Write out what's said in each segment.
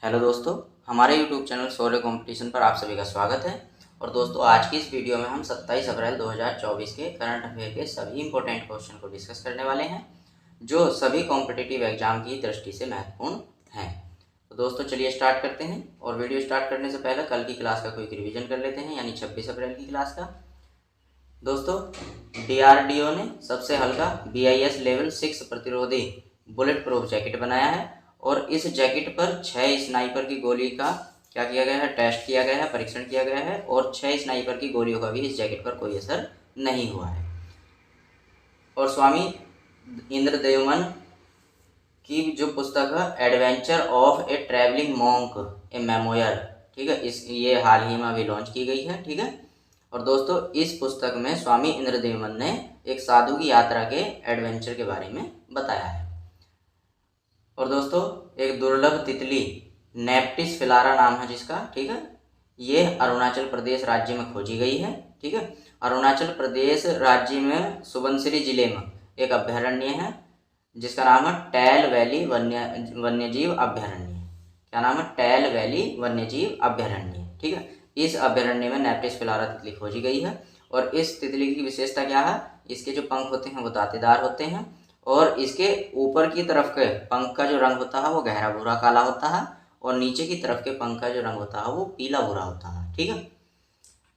Hello दोस्तों, हमारे YouTube channel शौर्य competition पर आप सभी का स्वागत है। और दोस्तों, आज की इस वीडियो में हम 27 अप्रैल 2024 के करंट अफेयर के सभी इंपॉर्टेंट क्वेश्चन को डिस्कस करने वाले हैं, जो सभी कॉम्पिटिटिव एग्जाम की दृष्टि से महत्वपूर्ण हैं। तो दोस्तों, चलिए स्टार्ट करते हैं। और वीडियो स्टार्ट करने से पहले कल की क्लास का क्विक रिवीजन कर लेते हैं, यानी 26 अप्रैल की क्लास का। दोस्तों, DRDO ने सबसे हल्का BIS लेवल 6 प्रतिरोधी बुलेट प्रूफ जैकेट बनाया है। और इस जैकेट पर 6 स्नाइपर की गोली का क्या किया गया है, टेस्ट किया गया है, परीक्षण किया गया है। और 6 स्नाइपर की गोलियों का भी इस जैकेट पर कोई असर नहीं हुआ है। और स्वामी इंद्रदेवमन की जो पुस्तक है adventure of A travelling monk A memoir, ठीक है, ये हाल ही में अभी लॉन्च की गई है, ठीक है। और दोस्तों, इस पुस्तक में स्वामी इंद्रदेवमन ने एक साधु की यात्रा के एडवेंचर के बारे में बताया है। और दोस्तों, एक दुर्लभ तितली नेप्टिस फिलारा नाम है जिसका, ठीक है, ये अरुणाचल प्रदेश राज्य में खोजी गई है, ठीक है। अरुणाचल प्रदेश राज्य में सुबनसिरी जिले में एक अभ्यारण्य है जिसका नाम है टैल वैली वन्यजीव अभ्यारण्य। क्या नाम है? टैल वैली वन्यजीव अभ्यारण्य, ठीक है। इस अभ्यारण्य में नेप्टिस फिलारा तितली खोजी गई है। और इस तितली की विशेषता क्या है? इसके जो पंख होते हैं वो दांतेदार होते हैं, और इसके ऊपर की तरफ के पंख का जो रंग होता है वो गहरा भूरा काला होता है, और नीचे की तरफ के पंख का जो रंग होता है वो पीला भूरा होता है, ठीक है।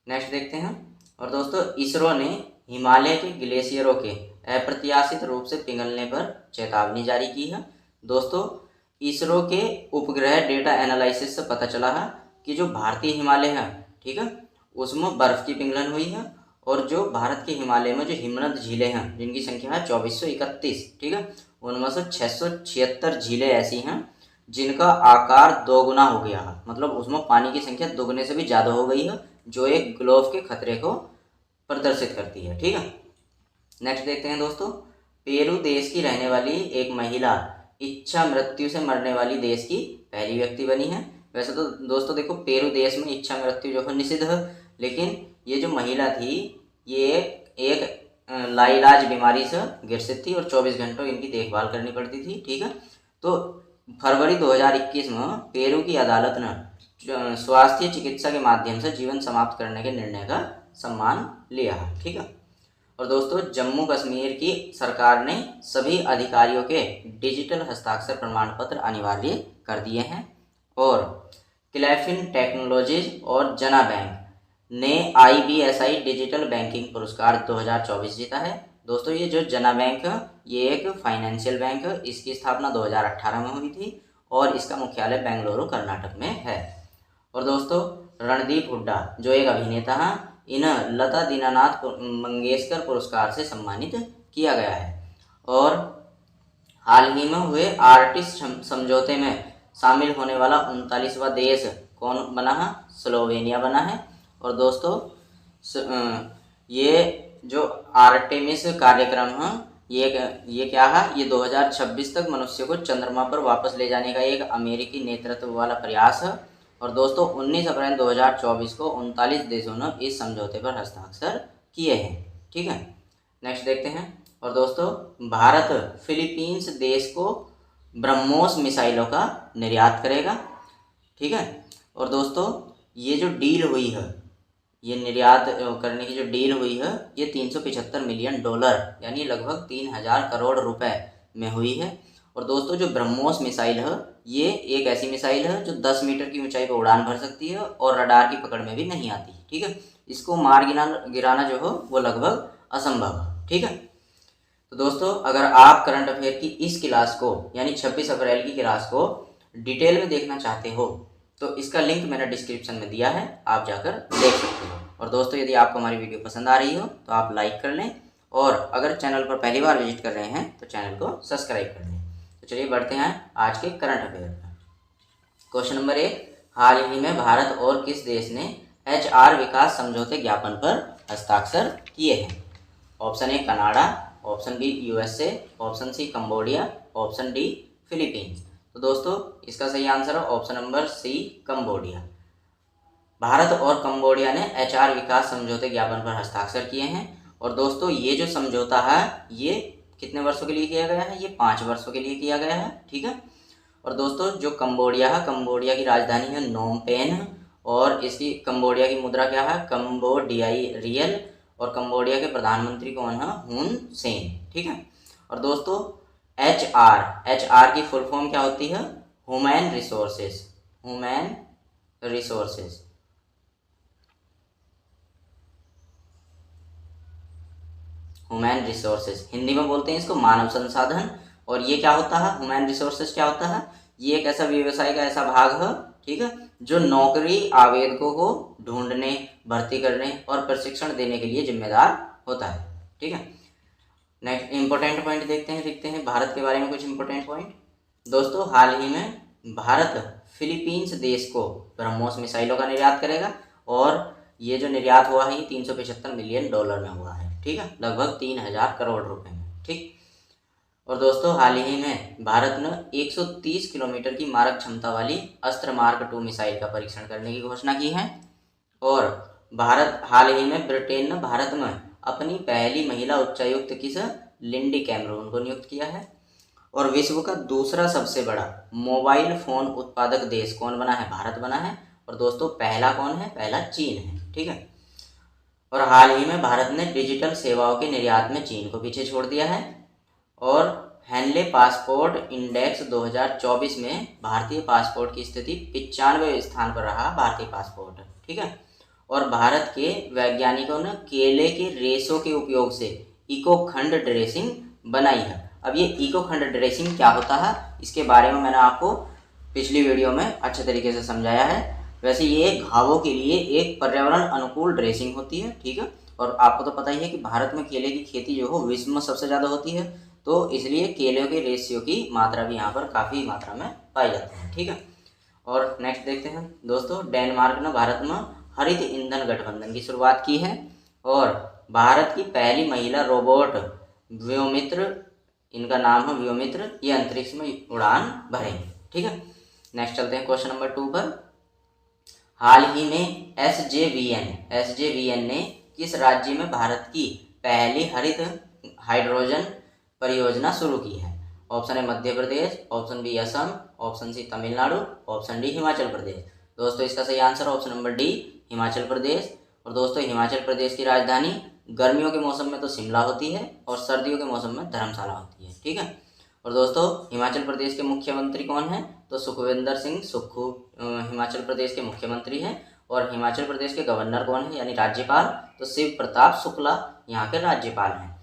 नेक्स्ट देखते हैं। और दोस्तों, इसरो ने हिमालय के ग्लेशियरों के अप्रत्याशित रूप से पिघलने पर चेतावनी जारी की है। दोस्तों, इसरो के उपग्रह डेटा एनालिसिस से पता चला है कि जो भारतीय हिमालय है, ठीक है, उसमें बर्फ की पिघलन हुई है। और जो भारत के हिमालय में जो हिमनद झीलें हैं जिनकी संख्या है 2431, ठीक है, उनमें से 676 झीलें ऐसी हैं जिनका आकार दोगुना हो गया है, मतलब उसमें पानी की संख्या दोगुने से भी ज़्यादा हो गई है, जो एक ग्लोव के खतरे को प्रदर्शित करती है, ठीक है। नेक्स्ट देखते हैं दोस्तों। पेरू देश की रहने वाली एक महिला इच्छा मृत्यु से मरने वाली देश की पहली व्यक्ति बनी है। वैसे तो दोस्तों देखो, पेरू देश में इच्छा मृत्यु जो है निषिद्ध है, लेकिन ये जो महिला थी ये एक लाइलाज बीमारी से ग्रसित थी और 24 घंटों इनकी देखभाल करनी पड़ती थी, ठीक है। तो फरवरी 2021 में पेरू की अदालत ने स्वास्थ्य चिकित्सा के माध्यम से जीवन समाप्त करने के निर्णय का सम्मान लिया है, ठीक है। और दोस्तों, जम्मू कश्मीर की सरकार ने सभी अधिकारियों के डिजिटल हस्ताक्षर प्रमाण पत्र अनिवार्य कर दिए हैं। और क्लैफिन टेक्नोलॉजीज और जना बैंक ने IBSI डिजिटल बैंकिंग पुरस्कार 2024 जीता है। दोस्तों, ये जो जना बैंक है ये एक फाइनेंशियल बैंक है। इसकी स्थापना 2018 में हुई थी और इसका मुख्यालय बेंगलुरु कर्नाटक में है। और दोस्तों, रणदीप हुड्डा जो एक अभिनेता हैं, इन्हें लता दीनानाथ मंगेशकर पुरस्कार से सम्मानित किया गया है। और हाल ही में हुए आर्टिस्ट समझौते में शामिल होने वाला 39वां देश कौन बना है? स्लोवेनिया बना है। और दोस्तों, ये जो आर्टेमिस कार्यक्रम है ये क्या है? ये 2026 तक मनुष्य को चंद्रमा पर वापस ले जाने का एक अमेरिकी नेतृत्व वाला प्रयास है। और दोस्तों, 19 अप्रैल 2024 को 39 देशों ने इस समझौते पर हस्ताक्षर किए हैं, ठीक है। नेक्स्ट देखते हैं। और दोस्तों, भारत फिलीपींस देश को ब्रह्मोस मिसाइलों का निर्यात करेगा, ठीक है। और दोस्तों, ये जो डील हुई है, ये निर्यात करने की जो डील हुई है ये $375 मिलियन यानी लगभग 3000 करोड़ रुपए में हुई है। और दोस्तों, जो ब्रह्मोस मिसाइल है ये एक ऐसी मिसाइल है जो 10 मीटर की ऊंचाई पर उड़ान भर सकती है और रडार की पकड़ में भी नहीं आती, ठीक है। इसको मार गिराना जो हो वो लगभग असंभव है, ठीक है। तो दोस्तों, अगर आप करंट अफेयर की इस क्लास को यानी 26 अप्रैल की क्लास को डिटेल में देखना चाहते हो तो इसका लिंक मैंने डिस्क्रिप्शन में दिया है, आप जाकर देख सकते हो। और दोस्तों, यदि आपको हमारी वीडियो पसंद आ रही हो तो आप लाइक कर लें, और अगर चैनल पर पहली बार विजिट कर रहे हैं तो चैनल को सब्सक्राइब कर लें। तो चलिए बढ़ते हैं आज के करंट अफेयर पर। क्वेश्चन नंबर 1, हाल ही में भारत और किस देश ने HR विकास समझौते ज्ञापन पर हस्ताक्षर किए हैं? Option A Canada, option B USA, option C Cambodia, option D Philippines. तो दोस्तों, इसका सही आंसर है option number C Cambodia. Bharat और कंबोडिया ने HR विकास समझौते ज्ञापन पर हस्ताक्षर किए हैं। और दोस्तों, ये जो समझौता है ये कितने वर्षों के लिए किया गया है? ये 5 वर्षों के लिए किया गया है, ठीक है। और दोस्तों जो कंबोडिया है, कंबोडिया की राजधानी है नोम पेन, और इसकी कंबोडिया की मुद्रा क्या है, कंबोडियाई रियल, और कंबोडिया के प्रधानमंत्री कौन है, हुन सेन। ठीक है। और दोस्तों HR की फुल फॉर्म क्या होती है, human resources, human resources. Human resources Hindi में बोलते हैं इसको मानव संसाधन। और ये क्या होता है, ह्यूमन रिसोर्सेज क्या होता है, ये एक ऐसा व्यवसाय का ऐसा भाग है, ठीक है, जो नौकरी आवेदकों को ढूंढने, भर्ती करने और प्रशिक्षण देने के लिए जिम्मेदार होता है। ठीक है। नेक्स्ट इंपॉर्टेंट पॉइंट देखते हैं भारत के बारे में कुछ इंपॉर्टेंट पॉइंट। दोस्तों हाल ही में भारत फिलीपींस देश को ब्रह्मोस मिसाइलों का निर्यात करेगा, और ये जो निर्यात हुआ है ये $375 मिलियन में हुआ है। ठीक है, लगभग 3000 करोड़ रुपए में। ठीक। और दोस्तों हाल ही में भारत ने 130 किलोमीटर की मारक क्षमता वाली अस्त्र मार्क 2 मिसाइल का परीक्षण करने की घोषणा की है। और भारत हाल ही में ब्रिटेन ने भारत में अपनी पहली महिला उच्चायुक्त किस, लिंडी कैमरून को नियुक्त किया है। और विश्व का दूसरा सबसे बड़ा मोबाइल फोन उत्पादक देश कौन बना है, भारत बना है। और दोस्तों पहला कौन है, पहला चीन है। ठीक है। और हाल ही में भारत ने डिजिटल सेवाओं के निर्यात में चीन को पीछे छोड़ दिया है। और हेनले पासपोर्ट इंडेक्स 2024 में भारतीय पासपोर्ट की स्थिति 95वें स्थान पर रहा भारतीय पासपोर्ट। ठीक है। और भारत के वैज्ञानिकों ने केले के रेशों के उपयोग से इकोखंड ड्रेसिंग बनाई है। अब ये इकोखंड ड्रेसिंग क्या होता है, इसके बारे में मैंने आपको पिछली वीडियो में अच्छे तरीके से समझाया है। वैसे ये घावों के लिए एक पर्यावरण अनुकूल ड्रेसिंग होती है। ठीक है। और आपको तो पता ही है कि भारत में केले की खेती जो हो विश्व में सबसे ज़्यादा होती है, तो इसलिए केलों के रेशियो की मात्रा भी यहाँ पर काफ़ी मात्रा में पाई जाती है। ठीक है। और नेक्स्ट देखते हैं दोस्तों, डेनमार्क ने भारत में हरित ईंधन गठबंधन की शुरुआत की है। और भारत की पहली महिला रोबोट व्योमित्र, इनका नाम है व्योमित्र, ये अंतरिक्ष में उड़ान भरेंगे। ठीक है। नेक्स्ट चलते हैं क्वेश्चन नंबर 2 पर। हाल ही में SJVN ने किस राज्य में भारत की पहली हरित हाइड्रोजन परियोजना शुरू की है। ऑप्शन है Madhya Pradesh, option B Assam, option C Tamil Nadu, option D Himachal Pradesh. दोस्तों इसका सही answer option number D, Himachal Pradesh. और दोस्तों हिमाचल प्रदेश की राजधानी गर्मियों के मौसम में तो शिमला होती है, और सर्दियों के मौसम में धर्मशाला होती है। ठीक है। और दोस्तों हिमाचल प्रदेश के मुख्यमंत्री कौन है, तो सुखविंदर सिंह सुक्खू हिमाचल प्रदेश के मुख्यमंत्री हैं। और हिमाचल प्रदेश के गवर्नर कौन है, यानी राज्यपाल, तो शिव प्रताप शुक्ला यहाँ के राज्यपाल हैं।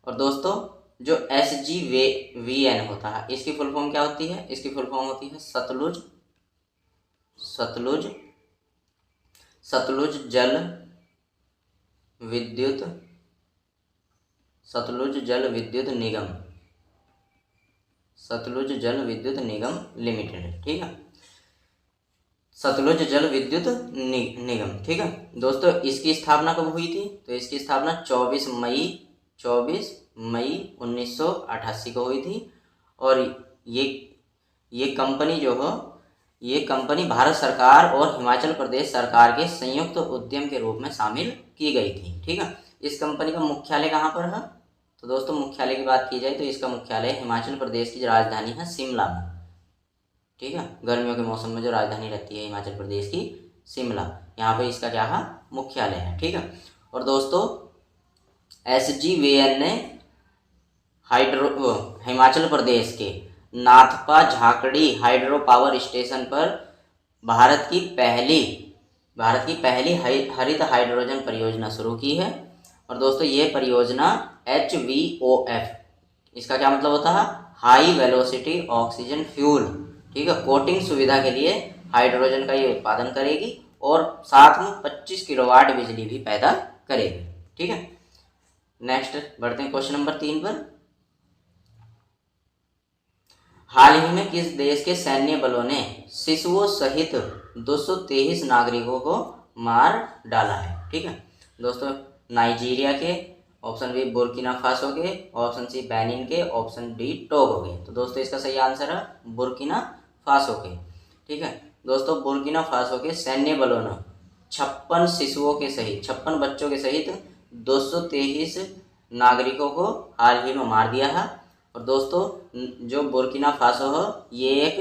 और दोस्तों जो SJVN होता है इसकी फुल फॉर्म क्या होती है, इसकी फुल फॉर्म होती है सतलुज जल विद्युत निगम लिमिटेड। ठीक है, सतलुज जल विद्युत निगम। ठीक है। दोस्तों इसकी स्थापना कब हुई थी, तो इसकी स्थापना 24 मई 1988 को हुई थी। और ये कंपनी जो हो, ये कंपनी भारत सरकार और हिमाचल प्रदेश सरकार के संयुक्त उद्यम के रूप में शामिल की गई थी। ठीक है। इस कंपनी का मुख्यालय कहाँ पर है, तो दोस्तों मुख्यालय की बात की जाए तो इसका मुख्यालय हिमाचल प्रदेश की राजधानी है शिमला में। ठीक है। गर्मियों के मौसम में जो राजधानी रहती है हिमाचल प्रदेश की, शिमला, यहाँ पे इसका क्या है, मुख्यालय है। ठीक है। और दोस्तों SJVN ने हिमाचल प्रदेश के Nathpa Jhakri hydro power station पर भारत की पहली हरित हाइड्रोजन परियोजना शुरू की है। और दोस्तों ये परियोजना HVOF, इसका क्या मतलब होता है, हाई वेलोसिटी ऑक्सीजन फ्यूल, ठीक है, कोटिंग सुविधा के लिए हाइड्रोजन का ये उत्पादन करेगी, और साथ में 25 किलोवाट बिजली भी पैदा करेगी। ठीक है। नेक्स्ट बढ़ते हैं क्वेश्चन नंबर 3 पर। हाल ही में किस देश के सैन्य बलों ने शिशुओं सहित 223 नागरिकों को मार डाला है। ठीक है दोस्तों, नाइजीरिया के, ऑप्शन बी बुर्किना फासो के, ऑप्शन सी बेनिन के, ऑप्शन डी टोगो के। तो दोस्तों इसका सही आंसर है बुर्किना फासो के। ठीक है दोस्तों, बुर्किना फासो के सैन्य बलों ने 56 बच्चों के सहित 223 नागरिकों को हाल ही में मार दिया है। और दोस्तों जो बुर्किना फासो है ये एक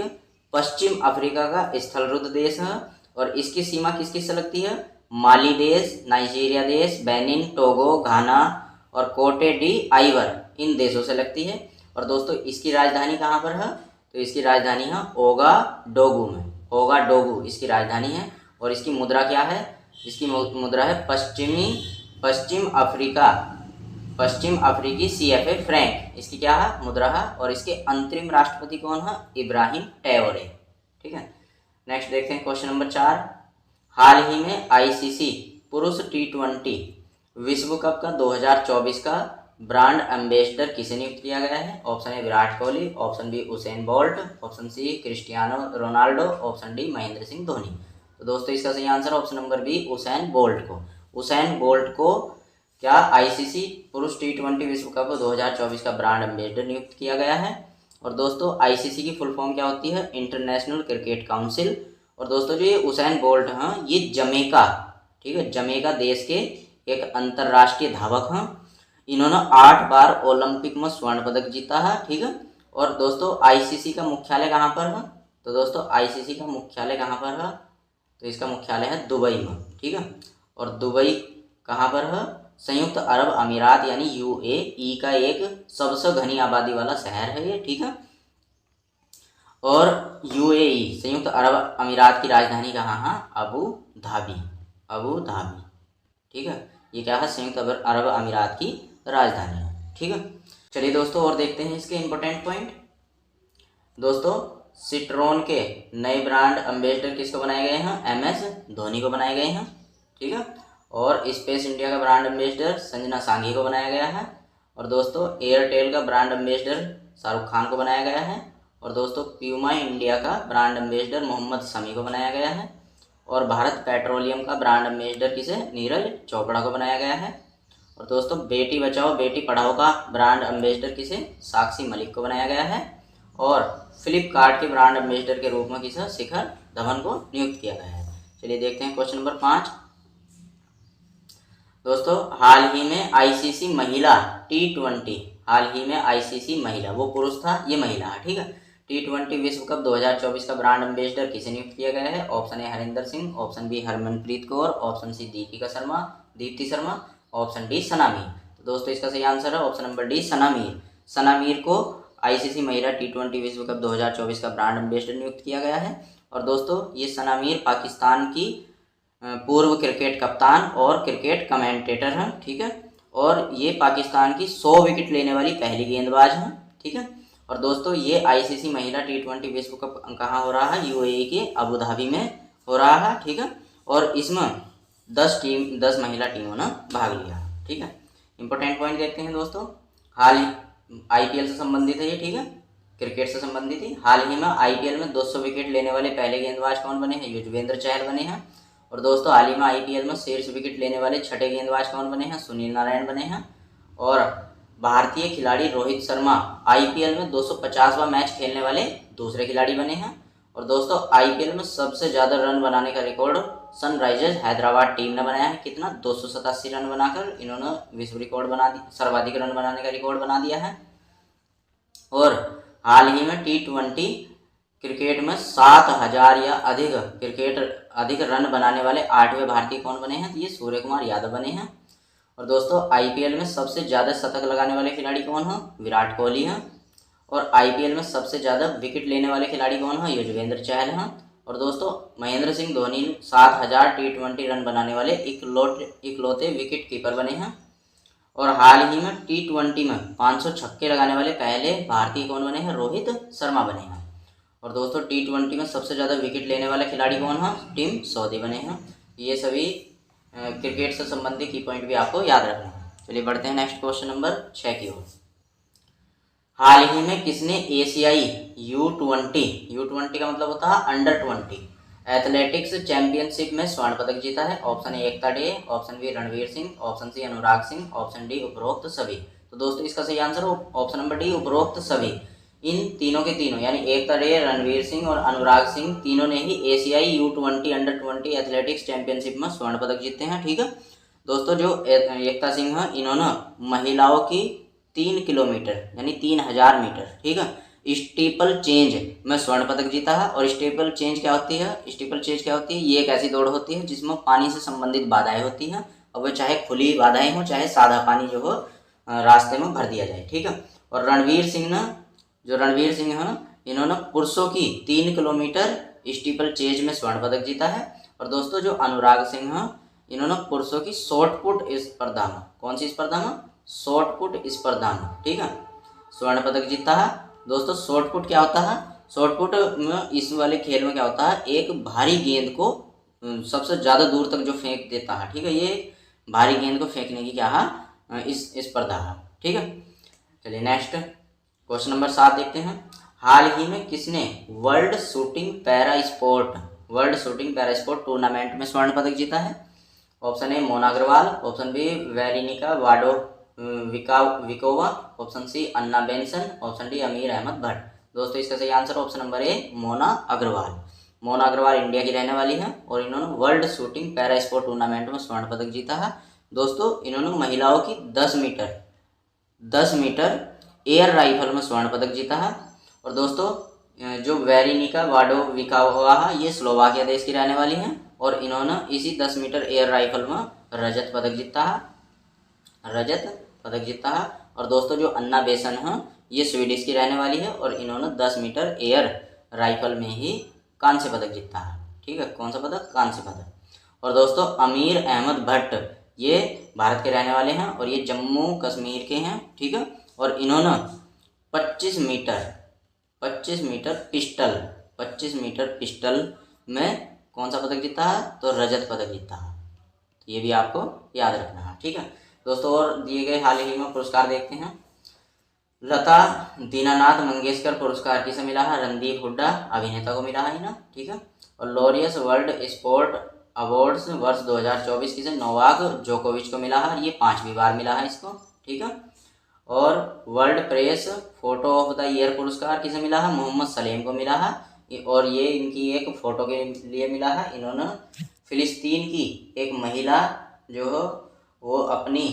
पश्चिम अफ्रीका का स्थलरुद्ध देश है और इसकी सीमा किस किस से लगती है? माली देश, नाइजीरिया देश, बेनिन, टोगो, घाना और कोटे डी आइवर, इन देशों से लगती है। और दोस्तों इसकी राजधानी कहाँ पर है? तो इसकी राजधानी है ओगाडोगु में। ओगाडोगु इसकी राजधानी है और इसकी मुद्रा क्या है? इसकी मुद्रा है पश्चिम अफ्रीकी CFA फ्रैंक, इसकी क्या है? मुद्रा है। और इसके अंतरिम राष्ट्रपति कौन है? इब्राहिम ट्रेओरे। ठीक है, नेक्स्ट देखते हैं क्वेश्चन नंबर 4। हाल ही में ICC पुरुष T20 विश्व कप का 2024 का ब्रांड एम्बेसडर किसे नियुक्त किया गया है? Option A Virat Kohli, option B Usain Bolt, option C Cristiano Ronaldo, option D Mahendra Singh Dhoni. तो दोस्तों इसका सही answer option number B, Usain Bolt को। उसेन बोल्ट को क्या ICC पुरुष T20 विश्व कप 2024 का ब्रांड एम्बेसडर नियुक्त किया गया है। और दोस्तों ICC की फुल फॉर्म क्या होती है? International cricket council. और दोस्तों जो ये उसेन बोल्ट हैं ये जमैका, ठीक है, जमैका देश के एक अंतर्राष्ट्रीय धावक हैं। इन्होंने 8 बार ओलंपिक में स्वर्ण पदक जीता है। ठीक है, और दोस्तों ICC का मुख्यालय कहाँ पर है? तो दोस्तों ICC का मुख्यालय कहाँ पर है? तो इसका मुख्यालय है दुबई में। ठीक है, और दुबई कहाँ पर है? संयुक्त अरब अमीरात यानी UAE का एक सबसे घनी आबादी वाला शहर है ये। ठीक है, और UAE संयुक्त अरब अमीरात की राजधानी कहाँ है? Abu Dhabi. ठीक है, ये क्या है? संयुक्त अरब अमीरात की राजधानी है। ठीक है, चलिए दोस्तों और देखते हैं इसके इंपॉर्टेंट पॉइंट। दोस्तों सिट्रोन के नए ब्रांड एम्बेसडर किसको बनाए गए हैं? MS धोनी को बनाए गए हैं। ठीक है, और स्पेस इंडिया का ब्रांड एम्बेसडर संजना सांघी को बनाया गया है। और दोस्तों एयरटेल का ब्रांड एम्बेसडर शाहरुख खान को बनाया गया है। और दोस्तों प्यूमा इंडिया का ब्रांड एम्बेसडर मोहम्मद शमी को बनाया गया है। और भारत पेट्रोलियम का ब्रांड एम्बेसडर किसे? नीरज चोपड़ा को बनाया गया है। और दोस्तों बेटी बचाओ बेटी पढ़ाओ का ब्रांड एम्बेसडर किसे? साक्षी मलिक को बनाया गया है। और फ्लिपकार्ट के ब्रांड एम्बेसडर के रूप में किसे? शिखर धवन को नियुक्त किया गया है। चलिए देखते हैं क्वेश्चन नंबर 5। दोस्तों हाल ही में ICC महिला T20, हाल ही में ICC महिला, वो पुरुष था ये महिला है। ठीक है, T20 विश्व कप 2024 का ब्रांड एम्बेसडर किसे नियुक्त किया गया है? Option A Harinder Singh, option B Harmanpreet Kaur, option C Deepti Sharma, option D Sana Mir. तो दोस्तों इसका सही आंसर है option number D, Sana Mir. Sana Mir को ICC महिला T20 विश्व कप 2024 का ब्रांड एम्बेसडर नियुक्त किया गया है। और दोस्तों ये सना मीर पाकिस्तान की पूर्व क्रिकेट कप्तान और क्रिकेट कमेंटेटर हैं। ठीक है, और ये पाकिस्तान की 100 विकेट लेने वाली पहली गेंदबाज हैं। ठीक है, और दोस्तों ये ICC महिला T20 विश्व कप कहाँ हो रहा है? UAE के अबू धाबी में हो रहा है। ठीक है, और इसमें 10 महिला टीमों ने भाग लिया। ठीक है, इंपॉर्टेंट पॉइंट देखते हैं दोस्तों। हाल IPL से संबंधित है ये। ठीक है, क्रिकेट से संबंधित है। हाल ही में IPL में 200 विकेट लेने वाले पहले गेंदबाज कौन बने हैं? युजवेंद्र चहल बने हैं। और दोस्तों हाल ही में IPL में शीर्ष विकेट लेने वाले छठे गेंदबाज कौन बने हैं? सुनील नारायण बने हैं। और भारतीय खिलाड़ी रोहित शर्मा IPL में 250वां मैच खेलने वाले दूसरे खिलाड़ी बने हैं। और दोस्तों IPL में सबसे ज़्यादा रन बनाने का रिकॉर्ड सनराइजर्स हैदराबाद टीम ने बनाया है। कितना? 287 रन बनाकर इन्होंने विश्व रिकॉर्ड बना दी, सर्वाधिक रन बनाने का रिकॉर्ड बना दिया है। और हाल ही में T20 क्रिकेट में 7000 या अधिक रन बनाने वाले 8वें भारतीय कौन बने हैं? तो ये सूर्य कुमार यादव बने हैं। और दोस्तों IPL में सबसे ज़्यादा शतक लगाने वाले खिलाड़ी कौन हैं? विराट कोहली हैं। और IPL में सबसे ज़्यादा विकेट लेने वाले खिलाड़ी कौन हैं? युजवेंद्र चहल हैं। और दोस्तों महेंद्र सिंह धोनी 7000 T20 रन बनाने वाले इकलौते विकेट कीपर बने हैं। और हाल ही में T20 में 500 छक्के लगाने वाले पहले भारतीय कौन बने हैं? रोहित शर्मा बने हैं। और दोस्तों T20 में सबसे ज़्यादा विकेट लेने वाले खिलाड़ी कौन है? टीम सऊदी बने हैं। ये सभी क्रिकेट से संबंधित की पॉइंट भी आपको याद रखना है। चलिए बढ़ते हैं नेक्स्ट क्वेश्चन नंबर 6 की ओर। हाल ही में किसने एशियाई U20 का मतलब होता है अंडर-20 एथलेटिक्स चैंपियनशिप में स्वर्ण पदक जीता है? Option A Ekta Dey, option B Ranveer Singh, option C Anurag Singh, option D उपरोक्त सभी। तो दोस्तों इसका सही आंसर ऑप्शन नंबर डी, उपरोक्त सभी। इन तीनों के तीनों यानी एकता डे, रणवीर सिंह और अनुराग सिंह तीनों ने ही एशियाई U20 अंडर-20 एथलेटिक्स चैंपियनशिप में स्वर्ण पदक जीते हैं। ठीक है दोस्तों, जो एकता सिंह है इन्होंने महिलाओं की 3 किलोमीटर यानी 3000 मीटर, ठीक है, स्टीपल चेंज में स्वर्ण पदक जीता है। और स्टीपल चेंज क्या होती है? स्टीपल चेंज क्या होती है? ये एक ऐसी दौड़ होती है जिसमें पानी से संबंधित बाधाएं होती हैं, और वह चाहे खुली बाधाएं हो चाहे सादा पानी जो हो रास्ते में भर दिया जाए, ठीक है। और रणवीर सिंह ने, जो रणवीर सिंह है, इन्होंने पुरुषों की 3 किलोमीटर स्टीपल चेंज में स्वर्ण पदक जीता है। और दोस्तों जो अनुराग सिंह है, इन्होंने पुरुषों की शॉर्ट पुट स्पर्धा में, कौन सी स्पर्धा में? शॉर्ट पुट स्पर्धा में, ठीक है, स्वर्ण पदक जीता है। दोस्तों शॉर्ट पुट क्या होता है? शॉर्ट पुट में, इस वाले खेल में क्या होता है, एक भारी गेंद को सबसे ज़्यादा दूर तक जो फेंक देता है, ठीक है, ये भारी गेंद को फेंकने की क्या है, इस स्पर्धा है, ठीक है। चलिए नेक्स्ट क्वेश्चन नंबर 7 देखते हैं। हाल ही में किसने world shooting para sport tournament में स्वर्ण पदक जीता है? Option A Mona Agarwal, option B Veronika Vadovicova, option C Anna Benson, option D Amir Ahmad Bhat. दोस्तों इसका सही answer option number A Mona Agarwal. Mona Agarwal India की रहने वाली है और इन्होंने world shooting para sport tournament में स्वर्ण पदक जीता है। दोस्तों इन्होंने महिलाओं की 10 मीटर एयर राइफल में स्वर्ण पदक जीता है। और दोस्तों जो वेरिनिका वाडोविकोवा है, ये स्लोवाकिया देश की रहने वाली हैं और इन्होंने इसी 10 मीटर एयर राइफल में रजत पदक जीता है। और दोस्तों जो अन्ना बेसन है, ये स्वीडिश की रहने वाली है और इन्होंने 10 मीटर एयर राइफल में ही कांस्य पदक जीता है, ठीक है। कौन सा पदक? कांस्य पदक। और दोस्तों अमीर अहमद भट्ट, ये भारत के रहने वाले हैं और ये जम्मू कश्मीर के हैं, ठीक है। और इन्होंने 25 मीटर पिस्टल में कौन सा पदक जीता है? तो रजत पदक जीता है। तो ये भी आपको याद रखना है, ठीक है दोस्तों। और दिए गए हाल ही में पुरस्कार देखते हैं। लता दीनानाथ मंगेशकर पुरस्कार किसे मिला है? रणदीप हुड्डा अभिनेता को मिला है ना, ठीक है। और लॉरियस वर्ल्ड स्पोर्ट अवार्ड्स वर्ष 2024 किसे? नोवाक जोकोविच को मिला है, ये 5वीं बार मिला है इसको, ठीक है। और world press photo of the year पुरस्कार किसे मिला है? मोहम्मद सलेम को मिला है और ये इनकी एक फ़ोटो के लिए मिला है। इन्होंने फ़िलिस्तीन की एक महिला जो वो अपनी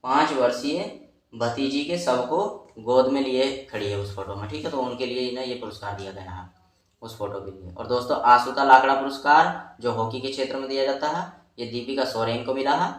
5 वर्षीय भतीजी के शव को गोद में लिए खड़ी है उस फोटो में, ठीक है। तो उनके लिए इन्हें ये पुरस्कार दिया गया है उस फोटो के लिए। और दोस्तों आशुता लाकड़ा पुरस्कार जो हॉकी के क्षेत्र में दिया जाता है, ये दीपिका सोरेन को मिला है।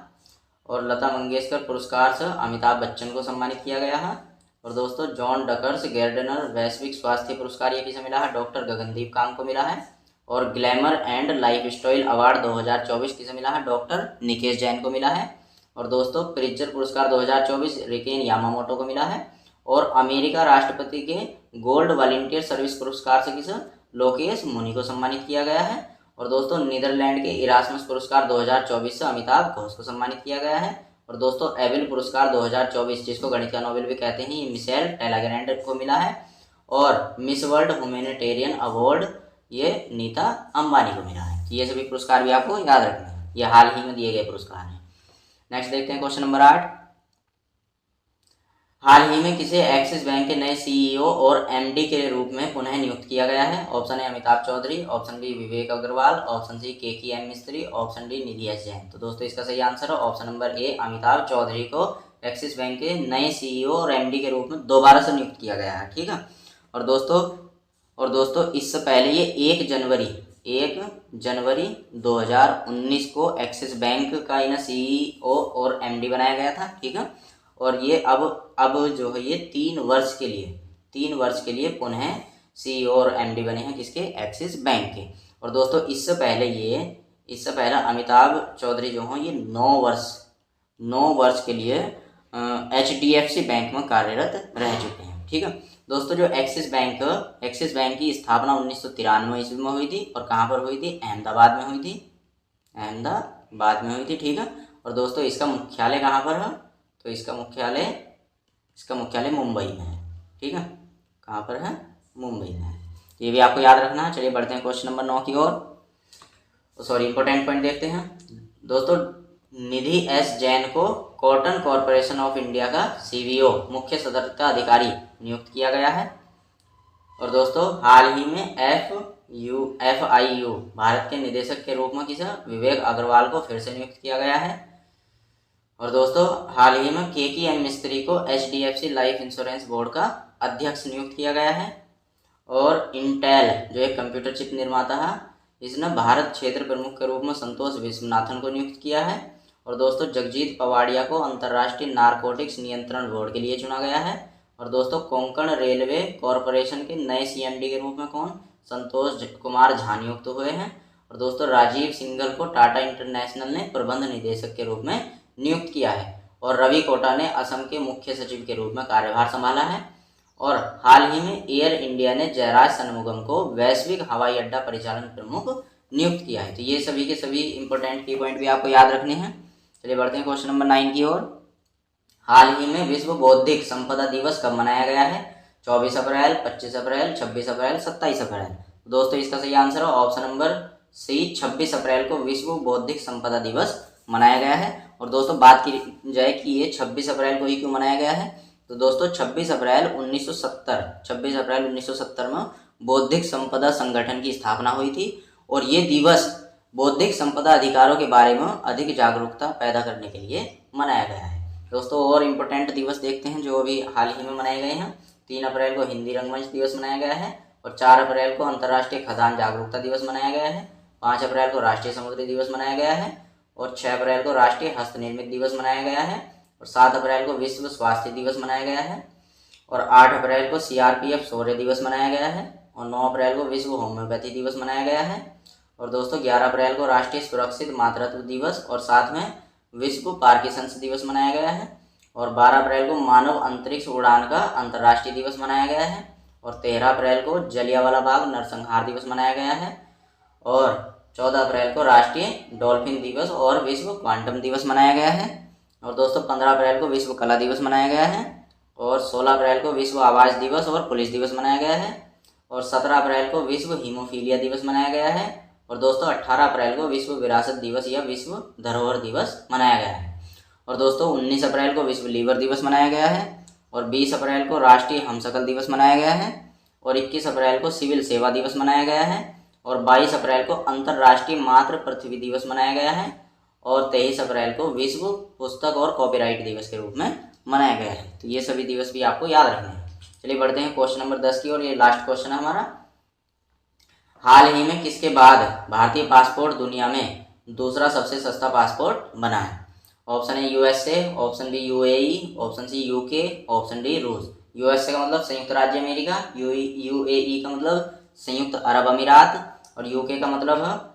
और लता मंगेशकर पुरस्कार से अमिताभ बच्चन को सम्मानित किया गया है। और दोस्तों जॉन डकर्स गैर्डनर वैश्विक स्वास्थ्य पुरस्कार ये किसे मिला है? डॉक्टर गगनदीप कांग को मिला है। और glamour and life style award 2024 किसे मिला है? डॉक्टर निकेश जैन को मिला है। और दोस्तों प्रिट्जर पुरस्कार 2024 रिकेन यामामोटो को मिला है। और अमेरिका राष्ट्रपति के गोल्ड वॉलंटियर सर्विस पुरस्कार से किसे? लोकेश मुनि को सम्मानित किया गया है। और दोस्तों नीदरलैंड के इरास्मस पुरस्कार 2024 से अमिताभ घोष को सम्मानित किया गया है। और दोस्तों एबेल पुरस्कार 2024 जिसको गणित का नोबेल भी कहते हैं, ये मिशेल टेलाग्रैंड को मिला है। और मिस वर्ल्ड ह्यूमैनिटेरियन अवार्ड ये नीता अंबानी को मिला है। ये सभी पुरस्कार भी आपको याद रखने हैं, ये हाल ही में दिए गए पुरस्कार हैं। नेक्स्ट देखते हैं क्वेश्चन नंबर 8। हाल ही में किसे एक्सिस बैंक के नए सीईओ और एमडी के रूप में पुनः नियुक्त किया गया है? Option A Amitabh Chaudhary, option B Vivek Agarwal, option C Keki M Mistry, option D Nidhi S Jain. तो दोस्तों इसका सही आंसर है option number A Amitabh Chaudhary को एक्सिस बैंक के नए सीईओ और एमडी के रूप में दोबारा से नियुक्त किया गया है, ठीक है। और दोस्तों इससे पहले ये 1 जनवरी 2019 को एक्सिस बैंक का इन्हें सीईओ और एमडी बनाया गया था, ठीक है। और ये अब जो है ये 3 वर्ष के लिए पुनः सीईओ और एमडी बने हैं किसके? एक्सिस बैंक के। और दोस्तों इससे पहले अमिताभ चौधरी जो हैं ये 9 वर्ष के लिए एचडीएफसी बैंक में कार्यरत रह चुके हैं, ठीक है। दोस्तों जो एक्सिस बैंक की स्थापना 1993 ईस्वी में हुई थी और कहाँ पर हुई थी? अहमदाबाद में हुई थी, ठीक है। और दोस्तों इसका मुख्यालय कहाँ पर है? तो इसका मुख्यालय मुंबई में है, ठीक है। कहाँ पर है? मुंबई में है। ये भी आपको याद रखना है। चलिए बढ़ते हैं क्वेश्चन नंबर 9 की ओर। इंपॉर्टेंट पॉइंट देखते हैं दोस्तों। निधि एस जैन को कॉटन कॉरपोरेशन ऑफ इंडिया का सीवीओ मुख्य सदस्यता अधिकारी नियुक्त किया गया है। और दोस्तों हाल ही में FIU भारत के निदेशक के रूप में किसे? विवेक अग्रवाल को फिर से नियुक्त किया गया है। और दोस्तों हाल ही में केकी एम मिस्त्री को HDFC लाइफ इंश्योरेंस बोर्ड का अध्यक्ष नियुक्त किया गया है। और इंटेल जो एक कंप्यूटर चिप निर्माता है, इसने भारत क्षेत्र प्रमुख के रूप में संतोष विश्वनाथन को नियुक्त किया है। और दोस्तों जगजीत पवाड़िया को अंतर्राष्ट्रीय नारकोटिक्स नियंत्रण बोर्ड के लिए चुना गया है। और दोस्तों कोंकण रेलवे कॉरपोरेशन के नए सीएमडी के रूप में कौन, संतोष कुमार झा नियुक्त हुए हैं। और दोस्तों राजीव सिंघल को टाटा इंटरनेशनल ने प्रबंध निदेशक के रूप में नियुक्त किया है। और रवि कोटा ने असम के मुख्य सचिव के रूप में कार्यभार संभाला है। और हाल ही में एयर इंडिया ने जयराज सनमुगम को वैश्विक हवाई अड्डा परिचालन प्रमुख नियुक्त किया है। तो ये सभी के सभी इंपॉर्टेंट की पॉइंट भी आपको याद रखने हैं। चलिए बढ़ते हैं क्वेश्चन नंबर 9 की ओर। हाल ही में विश्व बौद्धिक संपदा दिवस कब मनाया गया है? 24 अप्रैल, 25 अप्रैल, 26 अप्रैल, 27 अप्रैल। दोस्तों इसका सही आंसर है ऑप्शन नंबर सी, 26 अप्रैल को विश्व बौद्धिक संपदा दिवस मनाया गया है। और दोस्तों बात की जाए कि ये 26 अप्रैल को ही क्यों मनाया गया है, तो दोस्तों 26 अप्रैल 1970 में बौद्धिक संपदा संगठन की स्थापना हुई थी। और ये दिवस बौद्धिक संपदा अधिकारों के बारे में अधिक जागरूकता पैदा करने के लिए मनाया गया है। दोस्तों और इम्पोर्टेंट दिवस देखते हैं जो अभी हाल ही में मनाए गए हैं। 3 अप्रैल को हिंदी रंगमंच दिवस मनाया गया है। और 4 अप्रैल को अंतर्राष्ट्रीय खदान जागरूकता दिवस मनाया गया है। 5 अप्रैल को राष्ट्रीय समुद्री दिवस मनाया गया है। और 6 अप्रैल को राष्ट्रीय हस्तनिर्मित दिवस मनाया गया है। और 7 अप्रैल को विश्व स्वास्थ्य दिवस मनाया गया है। और 8 अप्रैल को CRPF शौर्य दिवस मनाया गया है। और 9 अप्रैल को विश्व होम्योपैथी दिवस मनाया गया है। और दोस्तों 11 अप्रैल को राष्ट्रीय सुरक्षित मातृत्व दिवस और साथ में विश्व पार्किंसंस दिवस मनाया गया है। और 12 अप्रैल को मानव अंतरिक्ष उड़ान का अंतर्राष्ट्रीय दिवस मनाया गया है। और 13 अप्रैल को जलियांवाला बाग नरसंहार दिवस मनाया गया है। और 14 अप्रैल को राष्ट्रीय डॉल्फिन दिवस और विश्व क्वांटम दिवस मनाया गया है। और दोस्तों 15 अप्रैल को विश्व कला दिवस मनाया गया है। और 16 अप्रैल को विश्व आवास दिवस और पुलिस दिवस मनाया गया है। और 17 अप्रैल को विश्व हीमोफीलिया दिवस मनाया गया है। और दोस्तों 18 अप्रैल को विश्व विरासत दिवस या विश्व धरोहर दिवस मनाया गया है। और दोस्तों 19 अप्रैल को विश्व लीवर दिवस मनाया गया है। और 20 अप्रैल को राष्ट्रीय हमशक्ल दिवस मनाया गया है। और 21 अप्रैल को सिविल सेवा दिवस मनाया गया है। और 22 अप्रैल को अंतर्राष्ट्रीय मातृ पृथ्वी दिवस मनाया गया है। और 23 अप्रैल को विश्व पुस्तक और कॉपीराइट दिवस के रूप में मनाया गया है। तो ये सभी दिवस भी आपको याद रखने हैं। चलिए बढ़ते हैं क्वेश्चन नंबर 10 की और ये लास्ट क्वेश्चन है हमारा। हाल ही में किसके बाद भारतीय पासपोर्ट दुनिया में दूसरा सबसे सस्ता पासपोर्ट बना है? Option A USA, option B UAE, option C UK, option D रूस। USA का मतलब संयुक्त राज्य अमेरिका, UAE का मतलब संयुक्त अरब अमीरात और UK का मतलब है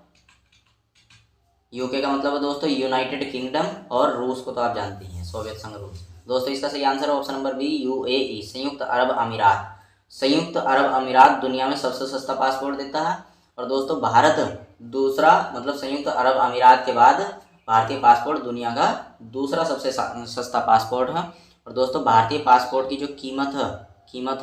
दोस्तों यूनाइटेड किंगडम। और रूस को तो आप जानते हैं, सोवियत संघ रूस। दोस्तों इसका सही आंसर है ऑप्शन नंबर बी UAE, संयुक्त अरब अमीरात। संयुक्त अरब अमीरात दुनिया में सबसे सस्ता पासपोर्ट देता है। और दोस्तों भारत दूसरा मतलब संयुक्त अरब अमीरात के बाद भारतीय पासपोर्ट दुनिया का दूसरा सबसे सस्ता पासपोर्ट है। और दोस्तों भारतीय पासपोर्ट की जो कीमत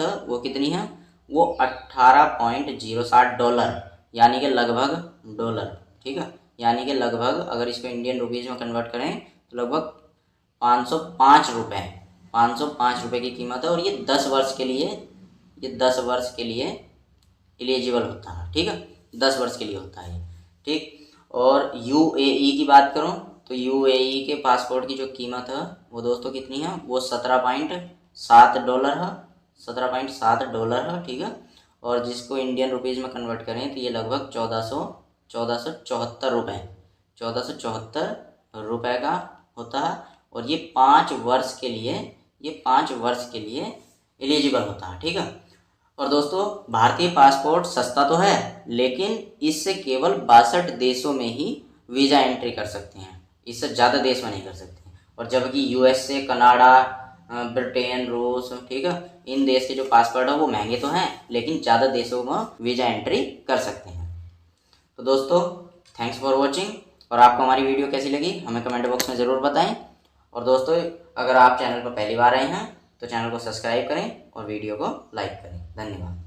है वो कितनी है? वो $18.07 यानी कि लगभग डॉलर, ठीक है, यानी कि लगभग अगर इसको इंडियन रुपीज़ में कन्वर्ट करें तो लगभग 505 रुपये की कीमत है। और ये 10 वर्ष के लिए एलिजिबल होता है, ठीक है, 10 वर्ष के लिए होता है, ठीक। और UAE की बात करूं तो UAE के पासपोर्ट की जो कीमत है वो दोस्तों कितनी है? वो $17.7 है, $17.7 है, ठीक है। और जिसको इंडियन रुपीज़ में कन्वर्ट करें तो ये लगभग 1474 रुपये का होता है। और ये 5 वर्ष के लिए एलिजिबल होता है, ठीक है। और दोस्तों भारतीय पासपोर्ट सस्ता तो है लेकिन इससे केवल 62 देशों में ही वीज़ा एंट्री कर सकते हैं, इससे ज़्यादा देश में नहीं कर सकते। और जबकि USA, कनाडा, ब्रिटेन, रूस, ठीक है, इन देश के जो पासपोर्ट है वो महंगे तो हैं लेकिन ज़्यादा देशों में वीज़ा एंट्री कर सकते हैं। तो दोस्तों थैंक्स फॉर वॉचिंग। और आपको हमारी वीडियो कैसी लगी हमें कमेंट बॉक्स में ज़रूर बताएं। और दोस्तों अगर आप चैनल पर पहली बार आए हैं तो चैनल को सब्सक्राइब करें और वीडियो को लाइक करें। धन्यवाद।